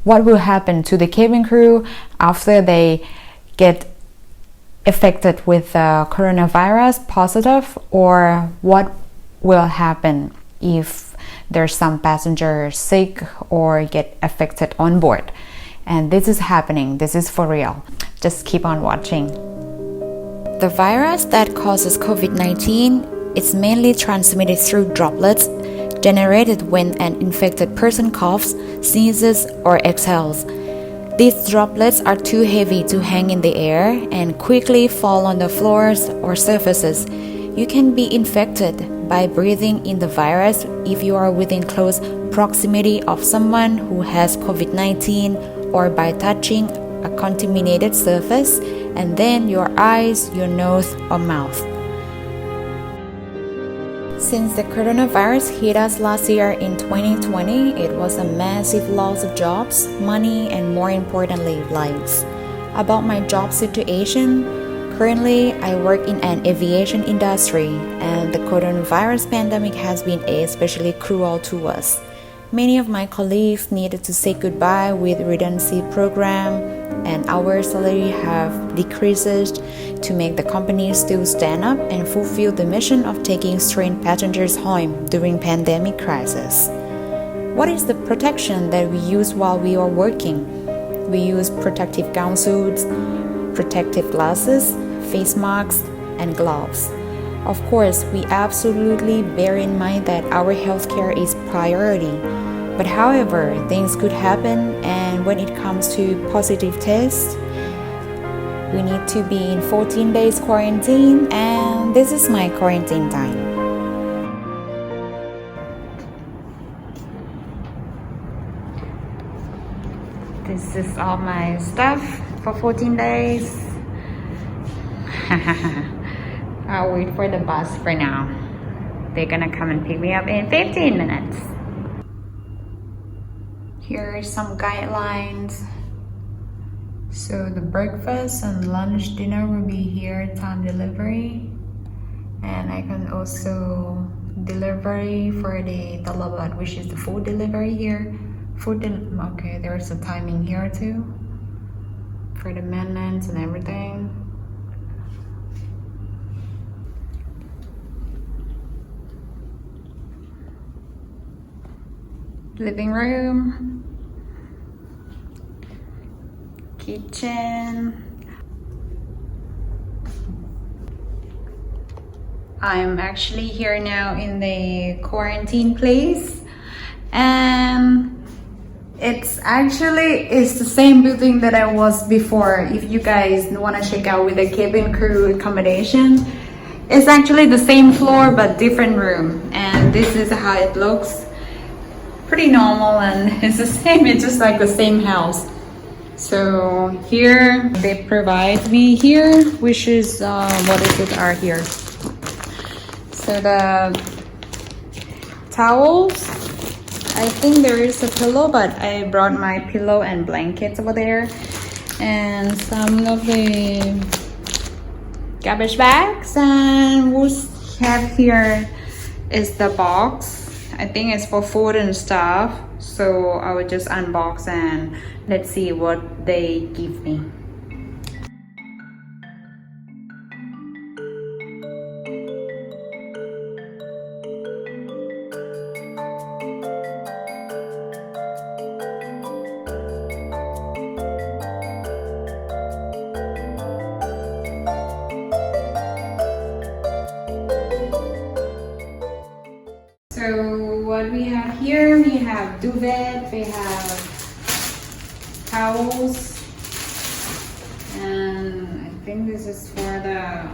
what will happen to the cabin crew after they get affected with coronavirus positive, or what will happen if there's some passenger sick or get affected on board. And this is happening. This is for real. Just keep on watching. The virus that causes COVID-19 is mainly transmitted through droplets generated when an infected person coughs, sneezes, or exhales. These droplets are too heavy to hang in the air and quickly fall on the floors or surfaces. You can be infected by breathing in the virus if you are within close proximity of someone who has COVID-19, or by touching a contaminated surface and then your eyes, your nose, or mouth. Since the coronavirus hit us last year in 2020, it was a massive loss of jobs, money, and more importantly, lives. About my job situation, currently I work in an aviation industry, and the coronavirus pandemic has been especially cruel to us. Many of my colleagues needed to say goodbye with redundancy program, and our salary have decreased to make the company still stand up and fulfill the mission of taking strained passengers home during pandemic crisis. What is the protection that we use while we are working? We use protective gown suits, protective glasses, face masks, and gloves. Of course, we absolutely bear in mind that our healthcare is priority. But however, things could happen, and when it comes to positive tests, we need to be in 14 days quarantine, and this is my quarantine time. This is all my stuff for 14 days. I'll wait for the bus for now. They're gonna come and pick me up in 15 minutes. Here are some guidelines. So the breakfast and lunch, dinner will be here, time delivery. And I can also delivery for the talabat, which is the food delivery here. Okay, there's a timing here too for the maintenance and everything. Living room, kitchen. I'm actually here now in the quarantine place, and it's the same building that I was before. If you guys want to check out with the cabin crew accommodation, it's actually the same floor but different room, and this is how it looks. Pretty normal, and it's the same, it's just like the same house. So here they provide me here, which is are here. So the towels, I think there is a pillow, but I brought my pillow and blankets over there, and some of the garbage bags. And what we have here is the box. I think it's for food and stuff, so I will just unbox and let's see what they give me. So what we have here, we have duvet, we have towels, and I think this is for the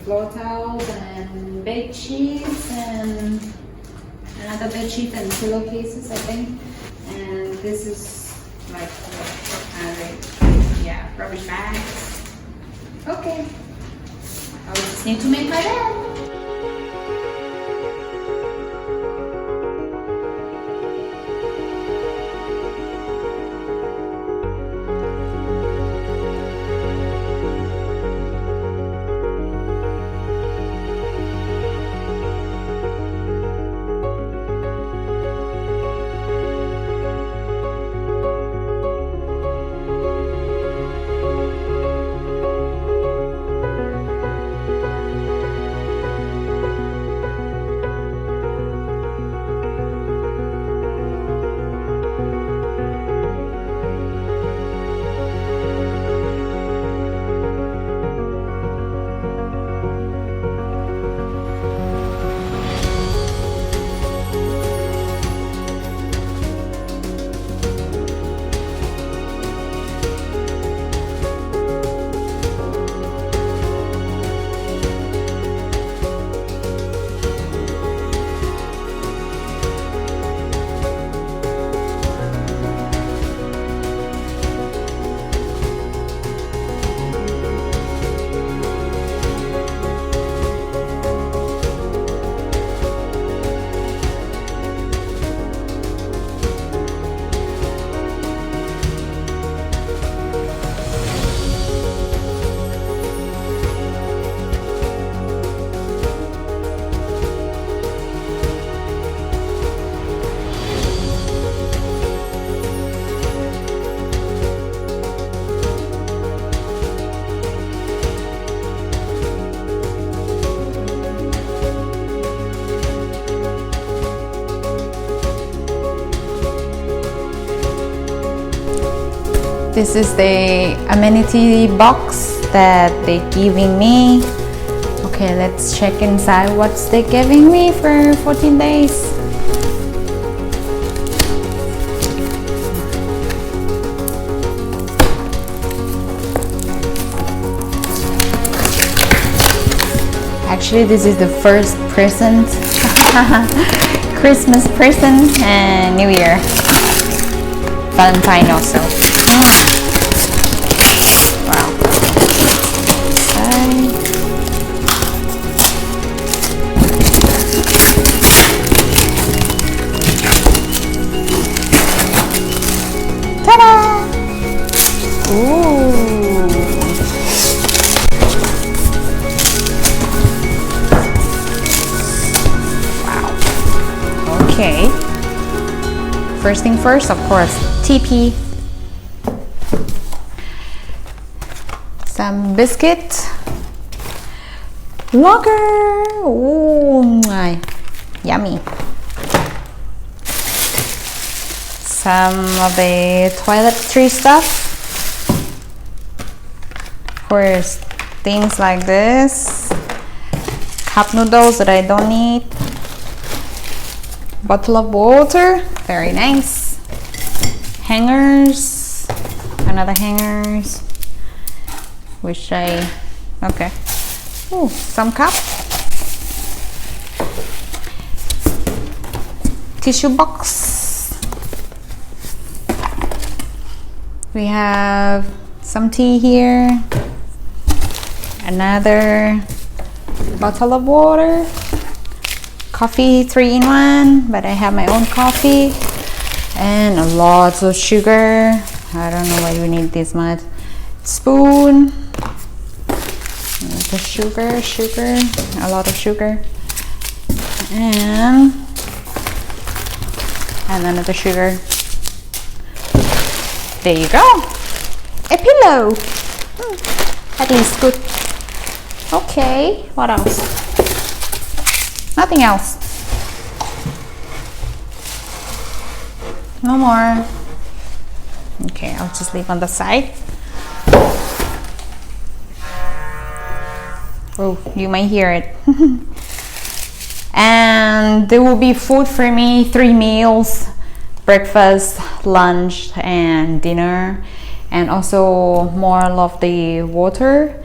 floor towels and bed sheets, and another bed sheet and pillowcases, I think. And this is like rubbish bags. Okay, I will just need to make my bed. This is the amenity box that they're giving me. Okay, let's check inside what's they giving me for 14 days. Actually, this is the first present, Christmas present and New Year, Valentine also. Wow. Ta-da! Ooh. Okay, first thing first, of course, TP, some biscuit, locker, oh my, yummy, some of the toiletry stuff, of course, things like this, cup noodles that I don't need, bottle of water, very nice, hangers, another hangers, which okay, ooh, some cup, tissue box, we have some tea here, another bottle of water, coffee 3-in-1, but I have my own coffee, and a lot of sugar. I don't know why we need this much. Spoon, the sugar, a lot of sugar, and another sugar. There you go. A pillow. That is good. Okay, what else? Nothing else. No more. Okay, I'll just leave on the side. Oh, you might hear it. And there will be food for me, 3 meals, breakfast, lunch, and dinner, and also more of the water.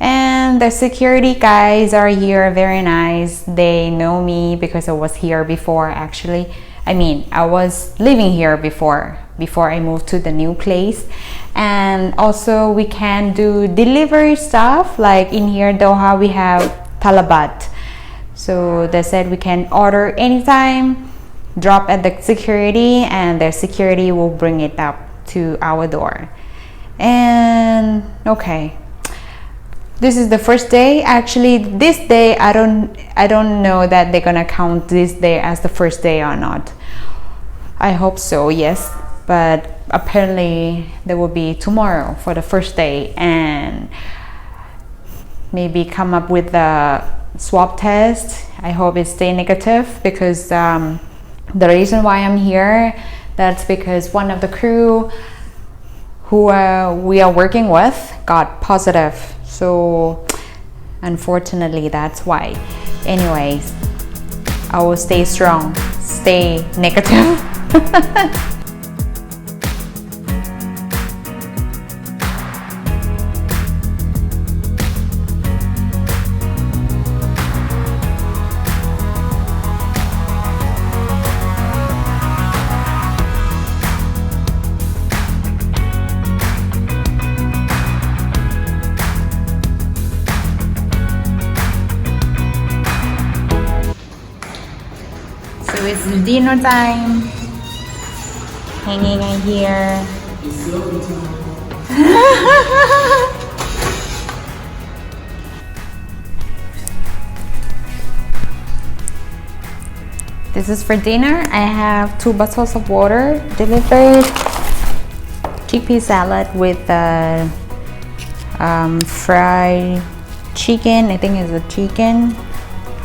And the security guys are here, very nice. They know me because I was here before, actually. I mean, I was living here before I moved to the new place. And also we can do delivery stuff, like in here Doha we have Talabat. So they said we can order anytime, drop at the security, and their security will bring it up to our door. And okay, this is the first day. Actually, this day I don't know that they're gonna count this day as the first day or not. I hope so, yes, but apparently there will be tomorrow for the first day, and maybe come up with the swab test. I hope it stay negative, because the reason why I'm here, that's because one of the crew who we are working with got positive. So unfortunately, that's why. Anyways, I will stay strong, stay negative. So it's dinner time. Hanging right here. This is for dinner. I have 2 bottles of water delivered, chickpea salad with fried chicken. I think it's a chicken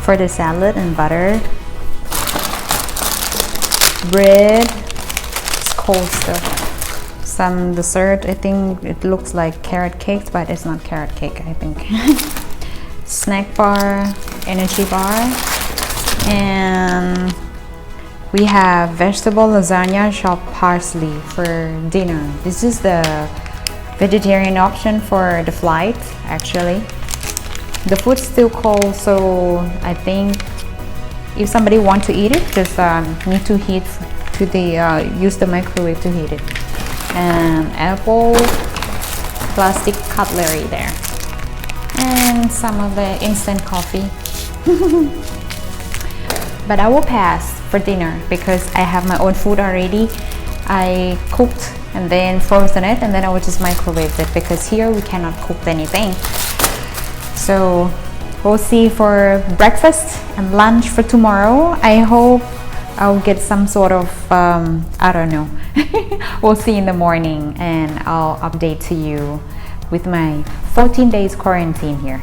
for the salad, and butter, bread, it's cold stuff, some dessert. I think it looks like carrot cake, but it's not carrot cake, I think. Snack bar, energy bar, and we have vegetable lasagna chopped parsley for dinner. This is the vegetarian option for the flight, actually. The food's still cold, so I think if somebody wants to eat it, just need to heat to the use the microwave to heat it. And apple, plastic cutlery there, and some of the instant coffee. But I will pass for dinner because I have my own food already. I cooked and then frozen it, and then I will just microwave it because here we cannot cook anything. So we'll see for breakfast and lunch for tomorrow. I hope I'll get some sort of I don't know. We'll see in the morning, and I'll update to you with my 14 days quarantine here.